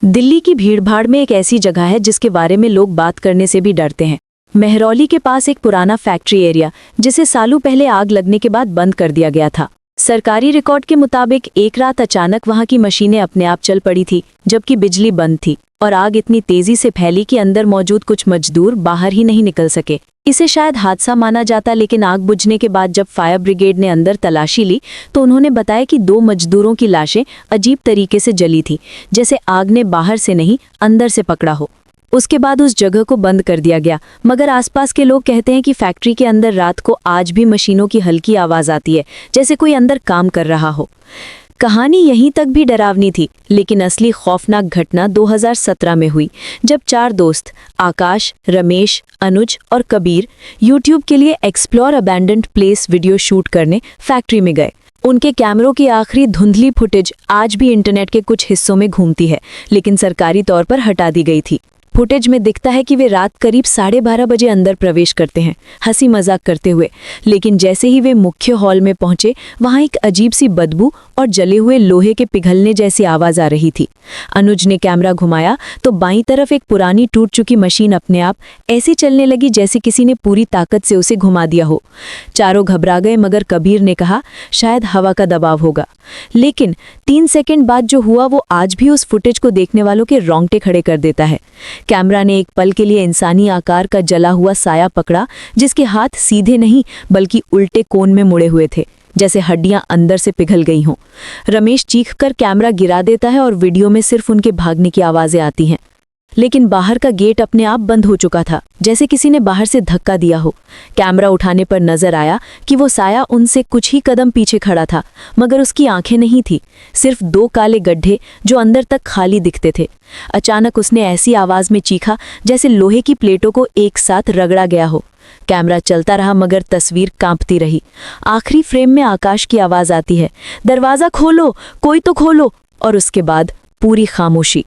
दिल्ली की भीड़भाड़ में एक ऐसी जगह है जिसके बारे में लोग बात करने से भी डरते हैं। मेहरौली के पास एक पुराना फैक्ट्री एरिया जिसे सालों पहले आग लगने के बाद बंद कर दिया गया था। सरकारी रिकॉर्ड के मुताबिक एक रात अचानक वहां की मशीनें अपने आप चल पड़ी थी, जबकि बिजली बंद थी और आग इतनी तेजी से फैली कि अंदर मौजूद कुछ मजदूर बाहर ही नहीं निकल सके। इसे शायद हादसा माना जाता, लेकिन आग बुझने के बाद जब फायर ब्रिगेड ने अंदर तलाशी ली तो उन्होंने बताया कि 2 मजदूरों की लाशें अजीब तरीके से जली थी, जैसे आग ने बाहर से नहीं अंदर से पकड़ा हो। उसके बाद उस जगह को बंद कर दिया गया, मगर आसपास के लोग कहते हैं कि फैक्ट्री के अंदर रात को आज भी मशीनों की हल्की आवाज आती है, जैसे कोई अंदर काम कर रहा हो। कहानी यहीं तक भी डरावनी थी, लेकिन असली खौफनाक घटना 2017 में हुई, जब 4 दोस्त आकाश, रमेश, अनुज और कबीर यूट्यूब के लिए explore abandoned place video shoot करने फैक्ट्री में गए। उनके कैमरों की आखिरी धुंधली फुटेज आज भी इंटरनेट के कुछ हिस्सों में घूमती है, लेकिन सरकारी तौर पर हटा दी गई थी। फुटेज में दिखता है कि वे रात करीब 12:30 बजे अंदर प्रवेश करते हैं, हंसी मजाक करते हुए, लेकिन जैसे ही वे मुख्य हॉल में पहुंचे वहां एक अजीब सी बदबू और जले हुए लोहे के पिघलने जैसी आवाज आ रही थी। अनुज ने कैमरा घुमाया तो बाईं तरफ एक पुरानी टूट चुकी मशीन अपने आप ऐसी चलने लगी जैसे किसी ने पूरी ताकत से उसे घुमा दिया हो। चारों घबरा गए, मगर कबीर ने कहा शायद हवा का दबाव होगा। लेकिन 3 सेकंड बाद जो हुआ वो आज भी उस फुटेज को देखने वालों के रोंगटे खड़े कर देता है। कैमरा ने एक पल के लिए इंसानी आकार का जला हुआ साया पकड़ा, जिसके हाथ सीधे नहीं बल्कि उल्टे कोण में मुड़े हुए थे, जैसे हड्डियां अंदर से पिघल गई हों। रमेश चीखकर कैमरा गिरा देता है और वीडियो में सिर्फ उनके भागने की आवाजें आती हैं। लेकिन बाहर का गेट अपने आप बंद हो चुका था, जैसे किसी ने बाहर से धक्का दिया हो। कैमरा उठाने पर नजर आया कि वो साया उनसे कुछ ही कदम पीछे खड़ा था, मगर उसकी आंखें नहीं थी, सिर्फ 2 काले गड्ढे जो अंदर तक खाली दिखते थे। अचानक उसने ऐसी आवाज में चीखा जैसे लोहे की प्लेटों को एक साथ रगड़ा गया हो। कैमरा चलता रहा, मगर तस्वीर कांपती रही। आखिरी फ्रेम में आकाश की आवाज आती है, दरवाजा खोलो, कोई तो खोलो। और उसके बाद पूरी खामोशी।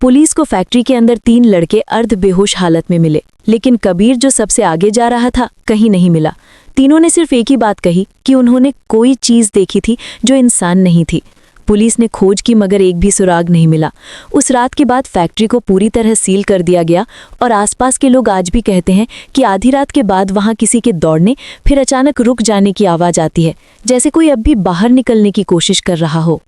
पुलिस को फैक्ट्री के अंदर 3 लड़के अर्ध बेहोश हालत में मिले, लेकिन कबीर जो सबसे आगे जा रहा था कहीं नहीं मिला। तीनों ने सिर्फ एक ही बात कही कि उन्होंने कोई चीज देखी थी जो इंसान नहीं थी। पुलिस ने खोज की, मगर एक भी सुराग नहीं मिला। उस रात के बाद फैक्ट्री को पूरी तरह सील कर दिया गया और आसपास के लोग आज भी कहते हैं कि आधी रात के बाद वहां किसी के दौड़ने फिर अचानक रुक जाने की आवाज आती है, जैसे कोई अब भी बाहर निकलने की कोशिश कर रहा हो।